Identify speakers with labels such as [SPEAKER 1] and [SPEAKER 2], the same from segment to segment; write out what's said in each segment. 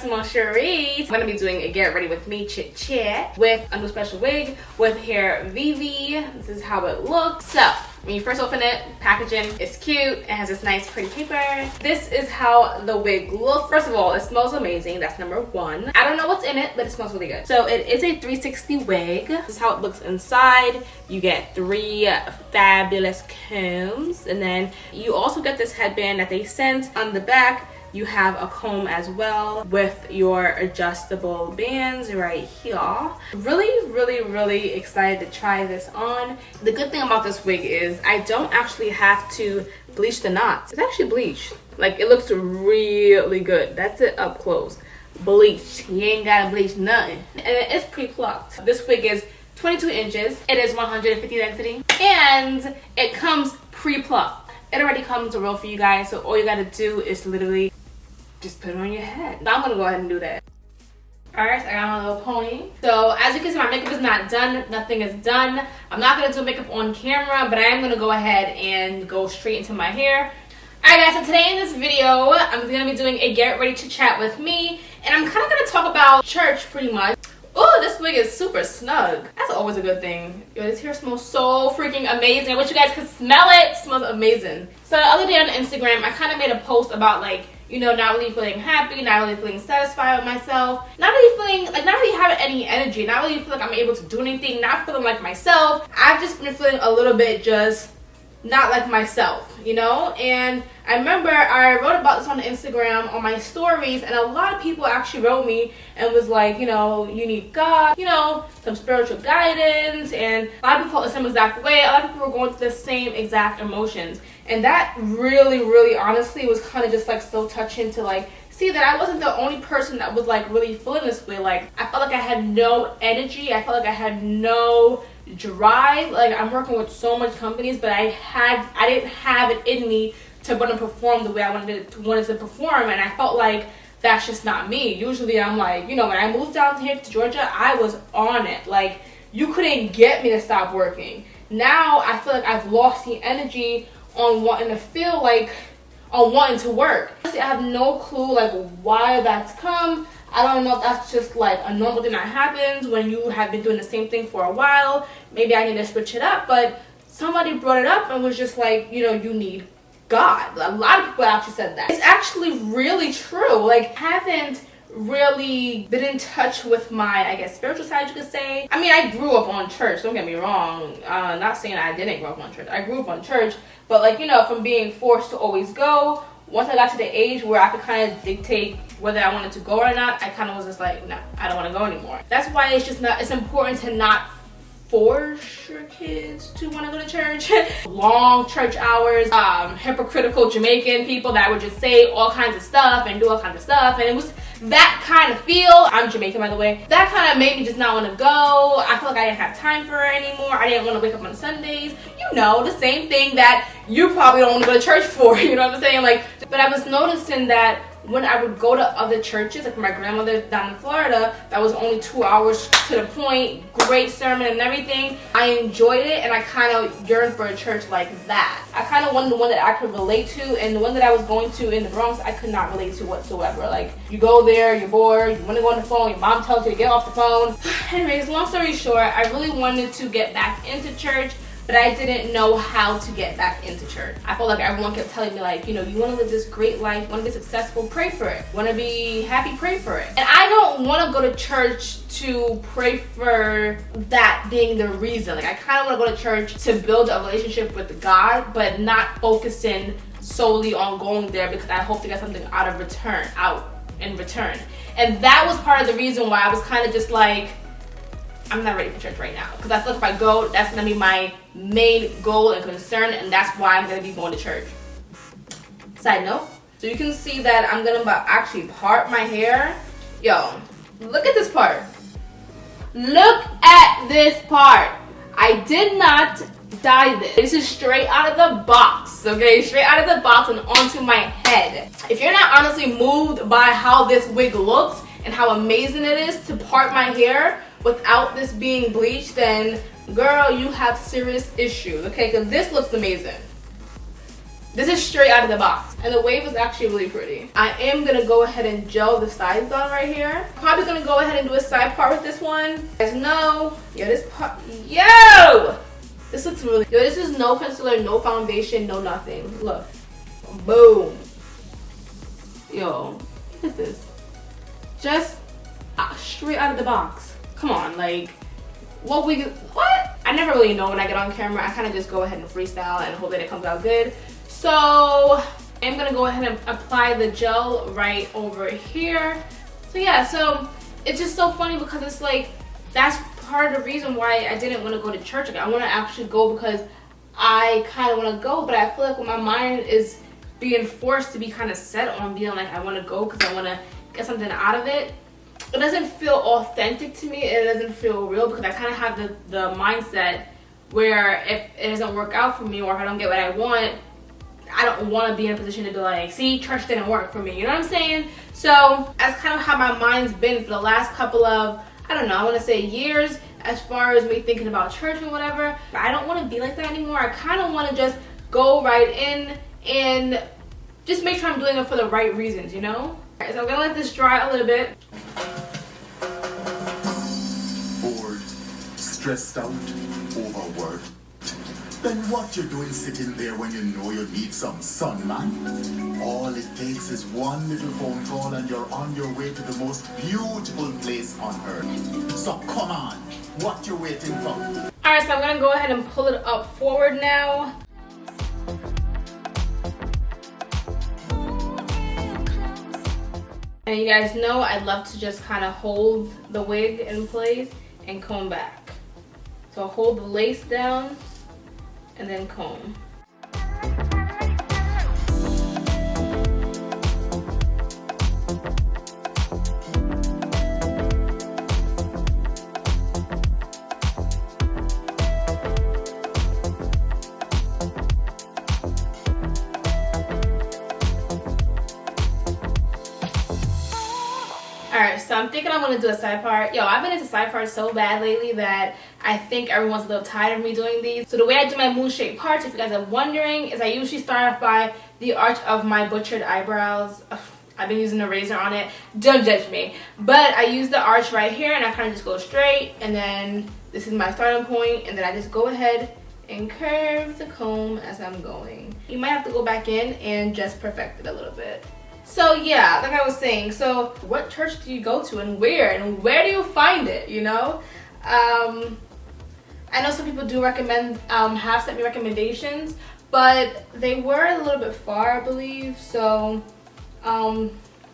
[SPEAKER 1] Simone Sharice. I'm gonna be doing a get ready with me chit chat with a new special wig with hair Vivi. This is how it looks. So when you first open it, packaging is cute. It has this nice pretty paper. This is how the wig looks. First of all, it smells amazing. That's number one. I don't know what's in it, but it smells really good. So it is a 360 wig. This is how it looks inside. You get 3 fabulous combs, and then you also get this headband that they sent. On the back, you have a comb as well with your adjustable bands right here. Really excited to try this on. The good thing about this wig is I don't actually have to bleach the knots. It's actually bleached. Like, it looks really good. That's it up close. Bleached. You ain't gotta bleach nothing. And it's pre-plucked. This wig is 22 inches. It is 150 density. And it comes pre-plucked. It already comes roll for you guys, so all you gotta do is literally just put it on your head. So I'm gonna go ahead and do that. Alright, so I got my little pony. So as you can see, my makeup is not done. Nothing is done. I'm not gonna do makeup on camera, but I am gonna go ahead and go straight into my hair. Alright guys, so today in this video, I'm gonna be doing a get ready to chat with me. And I'm kind of gonna talk about church pretty much. Oh, this wig is super snug. That's always a good thing. Yo, this hair smells so freaking amazing. I wish you guys could smell it. It smells amazing. So the other day on Instagram, I kind of made a post about, like, you know, not really feeling happy, not really feeling satisfied with myself, not really feeling, like, not really having any energy, not really feel like I'm able to do anything, not feeling like myself. I've just been feeling a little bit just not like myself, you know? And I remember I wrote about this on Instagram on my stories, and a lot of people actually wrote me and was like, you know, you need God, you know, some spiritual guidance, and a lot of people felt the same exact way. A lot of people were going through the same exact emotions, and that really honestly was kind of just like so touching to like see that I wasn't the only person that was like really feeling this way. Like, I felt like I had no energy. I felt like I had no drive. Like, I'm working with so much companies, but I didn't have it in me to want to perform the way I wanted to perform, and I felt like that's just not me. Usually I'm like, you know, when I moved down here to Georgia, I was on it. Like, you couldn't get me to stop working. Now I feel like I've lost the energy on wanting to work. Honestly, I have no clue like why that's come. I don't know if that's just like a normal thing that happens when you have been doing the same thing for a while. Maybe I need to switch it up, but somebody brought it up and was just like, you know, you need God. A lot of people actually said that. It's actually really true. Like, I haven't really been in touch with my, I guess, spiritual side, you could say. I mean, I grew up on church, don't get me wrong. Not saying I didn't grow up on church. I grew up on church, but like, you know, from being forced to always go, once I got to the age where I could kind of dictate whether I wanted to go or not, I kind of was just like, nah, I don't want to go anymore. That's why it's important to not force your kids to want to go to church. Long church hours, hypocritical Jamaican people that would just say all kinds of stuff and do all kinds of stuff, and it was that kind of feel. I'm Jamaican, by the way. That kind of made me just not want to go. I feel like I didn't have time for it anymore. I didn't want to wake up on Sundays. You know, the same thing that you probably don't want to go to church for, you know what I'm saying? Like, but I was noticing that when I would go to other churches, like my grandmother down in Florida, that was only 2 hours to the point, great sermon and everything, I enjoyed it, and I kind of yearned for a church like that. I kind of wanted the one that I could relate to, and the one that I was going to in the Bronx, I could not relate to whatsoever. Like, you go there, you're bored, you want to go on the phone, your mom tells you to get off the phone. Anyways, long story short, I really wanted to get back into church, but I didn't know how to get back into church. I felt like everyone kept telling me, like, you know, you want to live this great life, want to be successful, pray for it. Want to be happy, pray for it. And I don't want to go to church to pray for that being the reason. Like, I kind of want to go to church to build a relationship with God, but not focusing solely on going there because I hope to get something out in return. And that was part of the reason why I was kind of just like, I'm not ready for church right now, because I feel like if I go, that's going to be my main goal and concern, and that's why I'm going to be going to church. Side note, so you can see that I'm going to actually part my hair. Yo, look at this part. Look at this part. I did not dye this. This is straight out of the box, okay? Straight out of the box and onto my head. If you're not honestly moved by how this wig looks and how amazing it is to part my hair without this being bleached, then girl, you have serious issues, okay? Because this looks amazing. This is straight out of the box, and the wave is actually really pretty. I am gonna go ahead and gel the sides on right here. Probably gonna go ahead and do a side part with this one. You guys know, yo, this part, yo! This looks really, yo, this is no concealer, no foundation, no nothing. Look, boom. Yo, look at this. Just straight out of the box. Come on, like, what? I never really know when I get on camera. I kind of just go ahead and freestyle and hope that it comes out good. So I'm gonna go ahead and apply the gel right over here. So yeah, so it's just so funny because it's like, that's part of the reason why I didn't want to go to church. Like, I want to actually go because I kind of want to go, but I feel like when my mind is being forced to be kind of set on being like, I want to go because I want to get something out of it, it doesn't feel authentic to me. It doesn't feel real because I kind of have the mindset where if it doesn't work out for me or if I don't get what I want, I don't want to be in a position to be like, see, church didn't work for me. You know what I'm saying? So that's kind of how my mind's been for the last couple of, I don't know, I want to say years, as far as me thinking about church and whatever. But I don't want to be like that anymore. I kind of want to just go right in and just make sure I'm doing it for the right reasons, you know? Alright, so I'm gonna let this dry a little bit.
[SPEAKER 2] Bored, stressed out, overworked. Then what you doing sitting there when you know you need some sun, man? All it takes is one little phone call and you're on your way to the most beautiful place on earth. So come on, what you waiting for?
[SPEAKER 1] Alright, so I'm gonna go ahead and pull it up forward now. And you guys know I love to just kind of hold the wig in place and comb back. So I'll hold the lace down and then comb. Alright, so I'm thinking I'm going to do a side part. Yo, I've been into side parts so bad lately that I think everyone's a little tired of me doing these. So the way I do my moon shape parts, if you guys are wondering, is I usually start off by the arch of my butchered eyebrows. Ugh, I've been using a razor on it. Don't judge me. But I use the arch right here and I kind of just go straight. And then this is my starting point. And then I just go ahead and curve the comb as I'm going. You might have to go back in and just perfect it a little bit. So yeah, like I was saying, so what church do you go to and where do you find it, you know? I know some people do recommend, have sent me recommendations, but they were a little bit far, I believe. So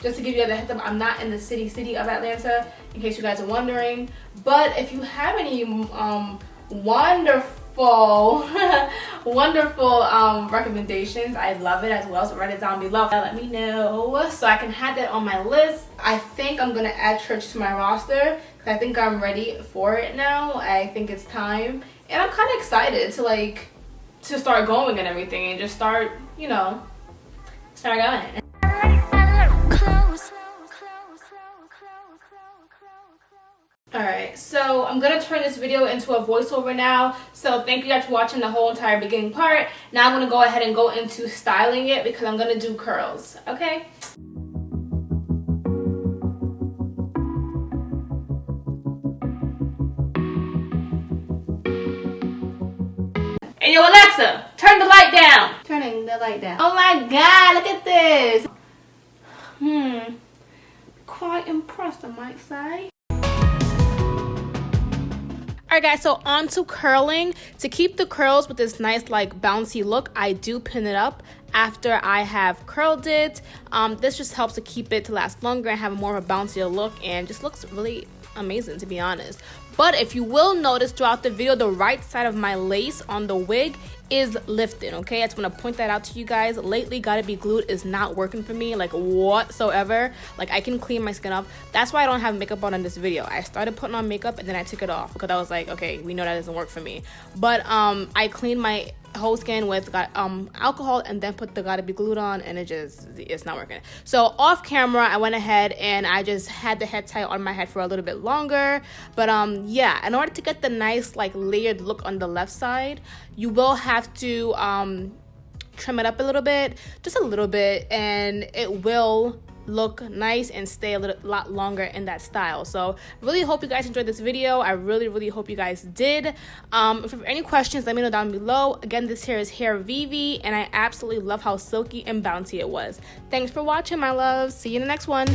[SPEAKER 1] just to give you the heads up, I'm not in the city of Atlanta, in case you guys are wondering. But if you have any wonderful recommendations, I love it as well, so write it down below. Let me know so I can have that on my list. I think I'm gonna add church to my roster because I think I'm ready for it now. I think it's time, and I'm kind of excited to start going and everything and just start, you know, start going. Alright, so I'm going to turn this video into a voiceover now. So thank you guys for watching the whole entire beginning part. Now I'm going to go ahead and go into styling it because I'm going to do curls, okay? Hey yo Alexa, turn the light down. Turning the light down. Oh my god, look at this. Quite impressed, I might say. Alright guys, so on to curling. To keep the curls with this nice like bouncy look, I do pin it up after I have curled it. This just helps to keep it to last longer and have more of a bouncier look, and just looks really amazing, to be honest. But if you will notice throughout the video, the right side of my lace on the wig is lifted, okay? I just want to point that out to you guys. Lately, Gotta Be Glued is not working for me, like, whatsoever. Like, I can clean my skin off. That's why I don't have makeup on in this video. I started putting on makeup and then I took it off because I was like, okay, we know that doesn't work for me. But I cleaned my whole skin with alcohol and then put the Gotta Be Glued on, and it's not working. So off camera, I went ahead and I just had the head tie on my head for a little bit longer. But yeah, in order to get the nice like layered look on the left side, you will have to trim it up a little bit, just a little bit, and it will look nice and stay a lot longer in that style. So really hope you guys enjoyed this video. I really hope you guys did. If you have any questions, let me know down below. Again, this hair is Hair Vivi, and I absolutely love how silky and bouncy it was. Thanks for watching, my loves. See you in the next one.